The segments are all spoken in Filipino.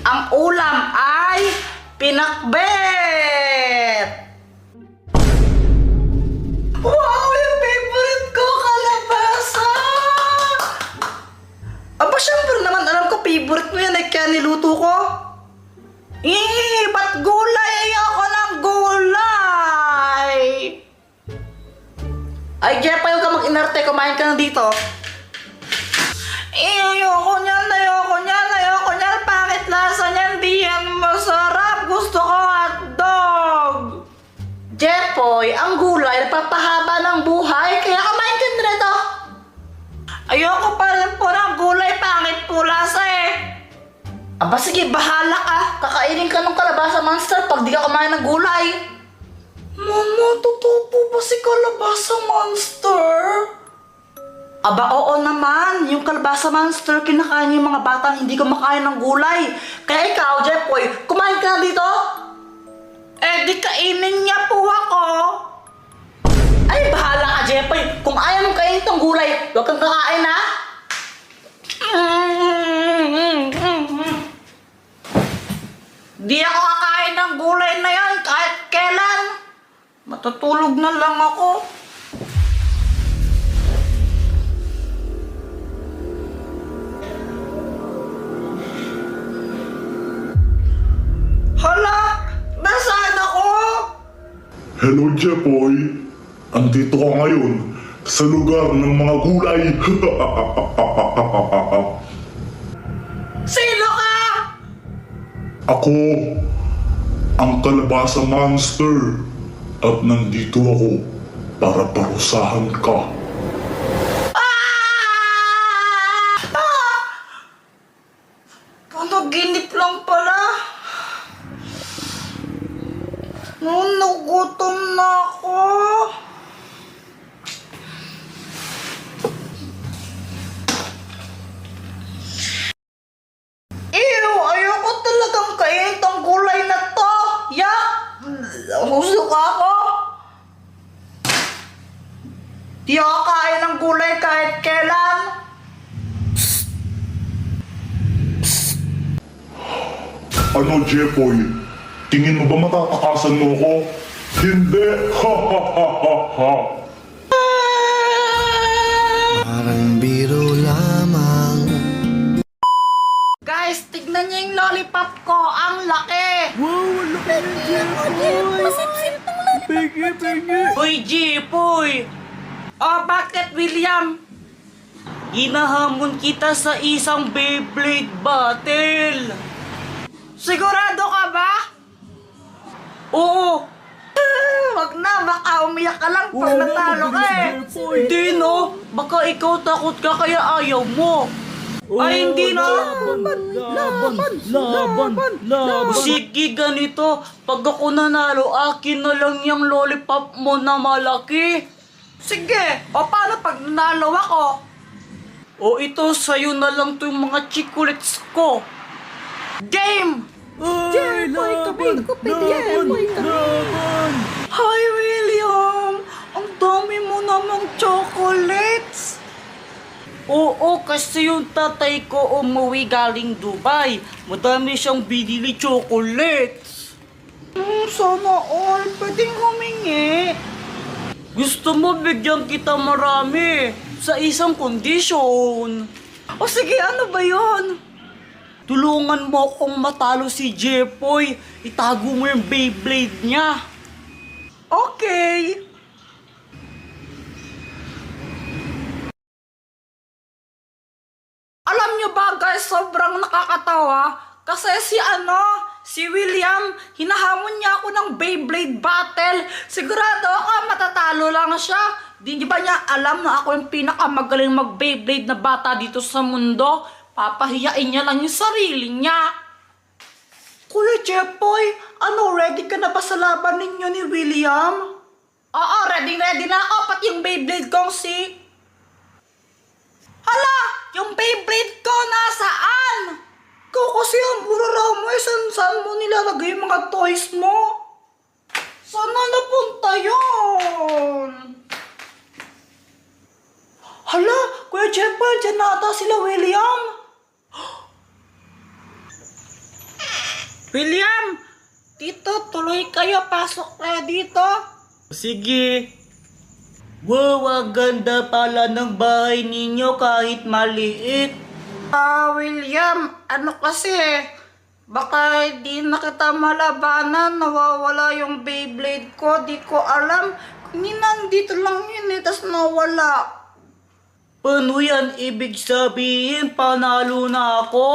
Ang ulam ay pinakbet! Wow! Yung favorite ko, kalabasa! Aba, syempre naman alam ko favorite mo yan kaya niluto ko. Ba't gulay? Ayoko ng gulay! Ay, Jeff, ayaw ka mag-inarte. Kumain ka na dito. Ayoko niyan. Bakit lasa niyan? Di yan masarap. Gusto ko hotdog. Jeffoy, ang gulay nagpapahaba ng buhay. Kaya kumain ka na dito. Ayoko pa rin po ng gulay. Pangit po lasa eh. Aba, sige, bahala ka. Kakainin ka ng kalabasa monster pag di ka kumain ng gulay. Mama, totoo po ba si kalabasa monster? Aba, oo naman. Yung kalabasa monster, kinakain yung mga batang hindi kumakain ng gulay. Kaya ikaw, Jeffoy, kumain ka na dito? Eh, di kainin niya po ako. Ay, bahala ka, Jeffoy. Kung ayaw mong kainin tong gulay, huwag kang kakain, ha? Di ako kakain ng gulay na yan kahit kailan. Matutulog na lang ako. Hala! Nasaan ako? Hello, Jeffoy. Andito ka ngayon sa lugar ng mga gulay. Sino ka? Ako, ang kalabasa monster. At nandito ako para parusahan ka. Panaginip lang pala. Nagutom na ako. Ew! Ayoko talagang kainin tong gulay na to. Yak! Husok ako. Di ako kain ng gulay kahit kailan. Ano, Jeffoy? Tingin mo ba matatakasan mo ako? Hindi! Ha ha ha ha ha! Parang biro lamang. Guys, tignan niyo yung lollipop ko. Ang laki. Wow, ang laki ng Jeffoy! Masipsip ng lollipop. Penge! Uy, Jepoy! Oh, bakit, William? Hinahamon kita sa isang Beyblade battle. Sigurado ka ba? Oo. Wag na, baka umiyak ka lang pag Oo, natalo ka magaling eh. si Jepoy. Hindi no, baka ikaw takot ka kaya ayaw mo. Ay, hindi na. Laban! Sige, ganito. Pag ako nanalo, akin na lang yung lollipop mo na malaki. Sige, o paano pag nanalo ako? O ito, sa'yo na lang to yung mga chocolates ko. Game! Jeffoy, laban! Hi, William! Ang dami mo namang chocolates! Oo, kasi yung tatay ko umuwi galing Dubai. Madami siyang binili chocolates. Sana all. Pwedeng humingi. Gusto mo bigyan kita marami sa isang kondisyon. O sige, ano ba yon? Tulungan mo akong matalo si Jeffoy. Itago mo yung Beyblade niya. Okay. Alam nyo ba guys, sobrang nakakatawa. Kasi si William, hinahamon niya ako ng Beyblade battle. Sigurado ako matatalo lang siya. Di ba niya alam na ako yung pinakamagaling mag-Beyblade na bata dito sa mundo? Papahiyain niya lang yung sarili niya. Kuya Jeffoy, ready ka na ba sa laban ninyo ni William? Oo, ready na ako. Pati yung Beyblade kong Hala! Yung Beyblade ko nasaan? Ikaw kasi ang buraraw mo saan mo nilalagay yung mga toys mo? Saan na napunta yun? Hala! Kuya Jeffoy, dyan na ata sila William. William! Tito, tuloy kayo. Pasok kayo dito. Sige. Wow, ang ganda pala ng bahay ninyo kahit maliit. William, ano kasi, baka di na kita malabanan, nawawala yung Beyblade ko, di ko alam. Nandito lang yun tas nawala. Paano yan ibig sabihin? Panalo na ako?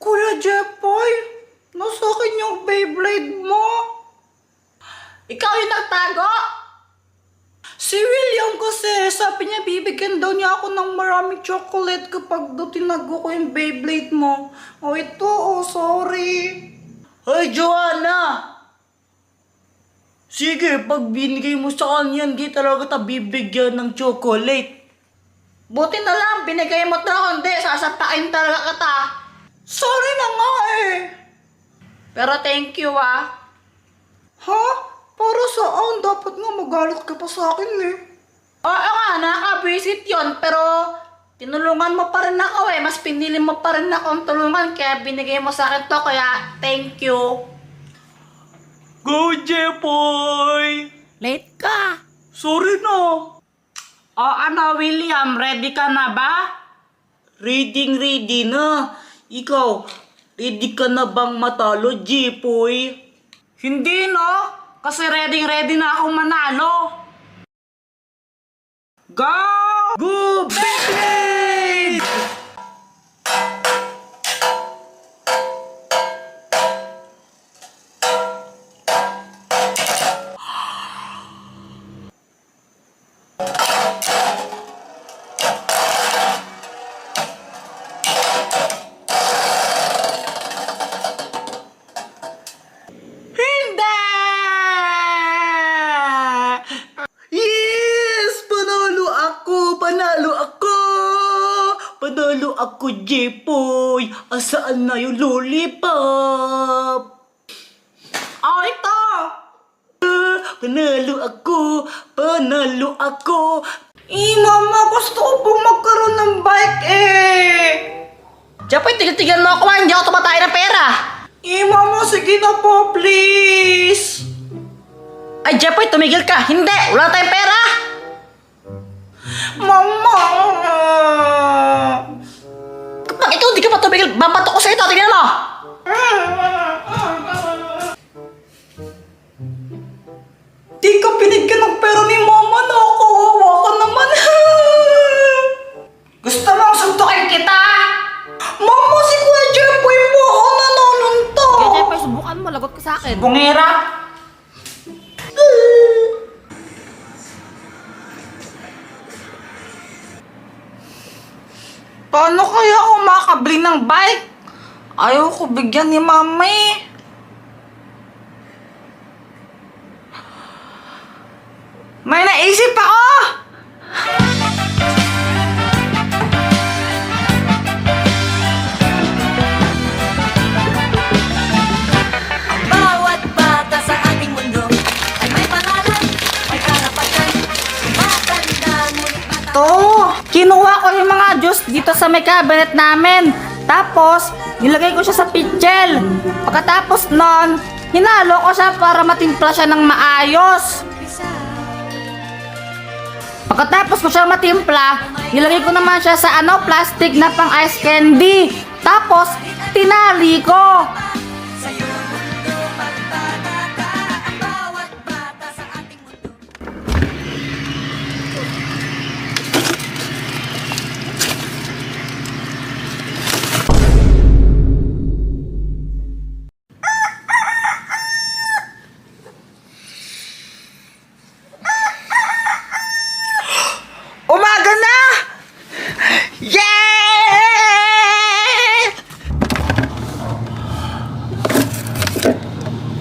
Kuya Jepoy, nasa akin yung Beyblade mo. Ikaw yung nagtago? Si William kasi, sabi niya bibigyan daw niya ako ng maraming chocolate kapag daw tinago ko yung Beyblade mo. Ito, sorry. Hey, Joanna! Sige, pag binigay mo sa kanya, hindi talaga ta bibigyan ng chocolate. Buti na lang, binigay mo to, hindi, sasapain talaga kita. Sorry na nga eh. Pero thank you ah. Ha? Para saan? Dapat nga magalit ka pa sa akin eh. Oo nga, nakaka-visit yun, pero tinulungan mo pa rin ako eh. Mas pinili mo pa rin akong tulungan, kaya binigay mo sa akin to, kaya thank you. Go, Jepoy! Late ka. Sorry na. William, ready ka na ba? Ready na. Ikaw, ready ka na bang matalo, Jepoy? Hindi no, kasi ready na akong manalo. Go! Go, Beyblade! Hindi! Yes! Panalo ako! Panalo ako, Jepoy! Asaan na yung lollipop? Ito! Panalo ako! Mama, gusto ko pong magkaroon ng bike eh! Japoy, tigil-tigil mo ako, hindi ako tumatay ng pera! Mama, sige na po, please! Ay, Japoy, tumigil ka! Hindi! Wala tayong pera! Mama! Kapag ikaw hindi ka pa tumigil, babato ko sa ito, tingnan mo! Di ka binigyan ng pera ni Mama, nakawawa ka naman. Gusto mong suntukin kita? Mama, si Kuya Jepoy po ako nanonunto. Kuya Jepoy, subukan mo. Lagot ka sa akin. Bungera. Paano kaya ako makakabili ng bike? Ayaw ko bigyan ni Mama eh. May naisip ako! Bawat bata sa ating mundo ay may pangalan, may karapatan, matanda ngunit bata. To, kinuha ko yung mga juice dito sa may cabinet namin. Tapos, nilagay ko siya sa pitchel. Pagkatapos nun, hinalo ko siya para matimpla siya ng maayos. Pagkatapos ko siya matimpla, nilagay ko naman siya sa plastic na pang ice candy. Tapos, tinali ko. Bawat bata sa ating mundo. Umaga na! Yay!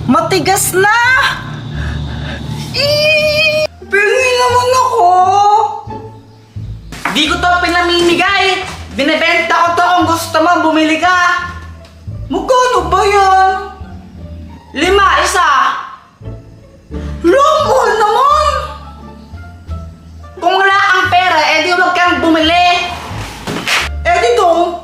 Matigas na! Pingi naman ako! Di ko to pinamimigay! Binibenta ko to kung gusto mo, bumili ka! Magkano ba yan? 5 isa! Mahal naman! Kung wala kang pera, edi huwag kang bumili. Edi dong.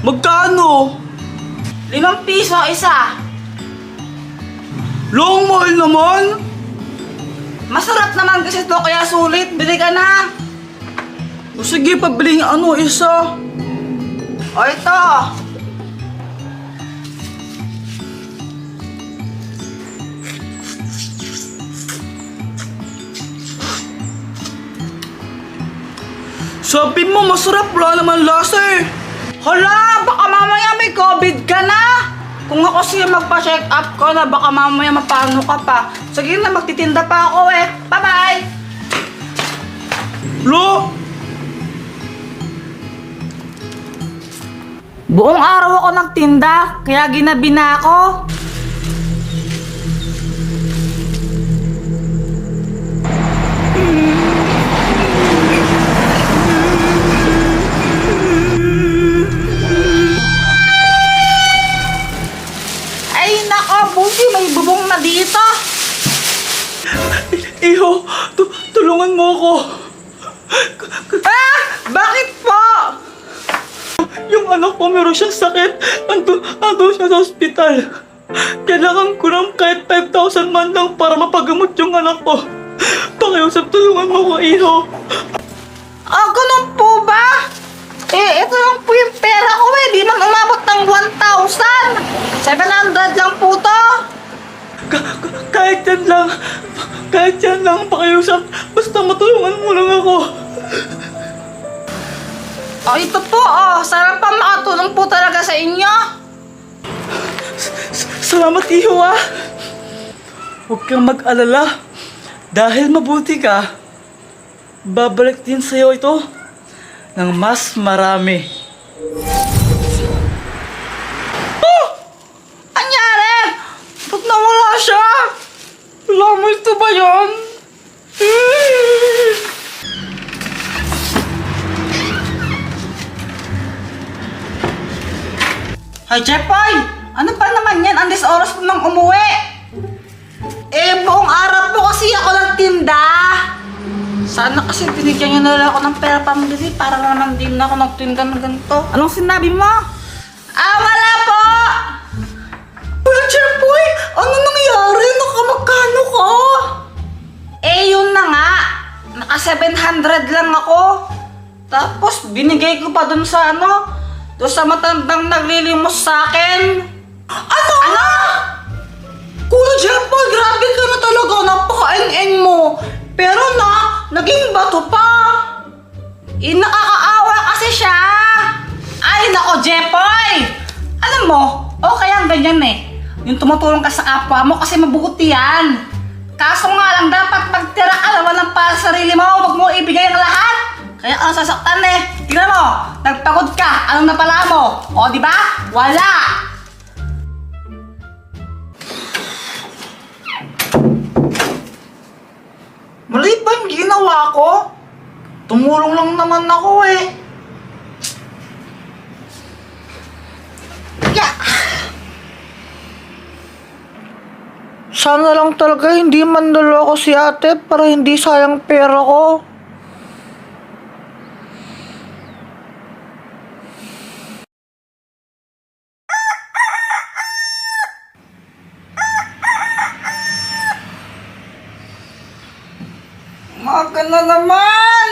Magkano? 5 piso isa. Long mahal naman. Masarap naman kasi to kaya sulit. Bili ka na. O sige, pabili nga isa. O ito. Sabi mo, masarap. Wala naman lasa eh. Hala, baka mamaya may COVID ka na. Kung ako siya magpa-check up ko na baka mamaya mapano ka pa. Sige na, magtitinda pa ako eh. Bye-bye! Lo, Buong araw ako nagtinda, kaya ginabi na ako. Ay nako, buti may bubong na dito. iho, tulungan mo ako. Ah! Bakit po? Yung anak ko meron siyang sakit. Ando siya sa ospital. Kailangan ko ng kahit 5,000 man lang para mapagamot yung anak ko. Pakiusap, tulungan mo ko, iho. Ah, ganun po ba? Eh, ito lang po yung pera ko eh. Di man umabot ng 1,000. 700 lang po to. Kahit yan lang, pakiusap. Basta matulungan mo lang ako. Oh, ito po oh. Sarap pa makatulong po talaga sa inyo. Salamat, iho, ah. Huwag kang mag-alala. Dahil mabuti ka, babalik din sa'yo ito ng mas marami. Oh! Anyari? Ba't nawala siya? Wala mo, ito ba yan? Ay, Jepoy! Ano pa naman yan? Andis oras po nang umuwi. Eh, buong araw po kasi ako nagtinda. Sana kasi binigyan niyo na lang ako ng pera pambili para naman din ako nagtinda ng ganito. Anong sinabi mo? Ah, wala po! Well, Jepoy! Ano nangyari? Nakamagkano ka? Eh, yun na nga. Naka 700 lang ako. Tapos, binigay ko pa dun sa doon sa matandang naglilimos sa akin. Ano? Kuya Jepoy, grabe ka na talaga. Napaka-eng-eng mo. Pero naging bato pa. Nakakaawa kasi siya. Ay, nako, Jepoy. Alam mo, okay ang ganyan eh. Yung tumutulong ka sa kapwa mo kasi mabuti yan. Kaso nga lang, dapat magtira ka naman ng para sa sarili mo. Huwag mo ibigay ang lahat. Kaya ang sasaktan eh. Tingnan mo, nagpagod ka. Anong napala mo? O, di ba? Wala! Mali ba yung ginawa ko? Tumulong lang naman ako eh. Yeah. Sana lang talaga hindi mandalo ako si ate para hindi sayang pera ko. Maga na naman!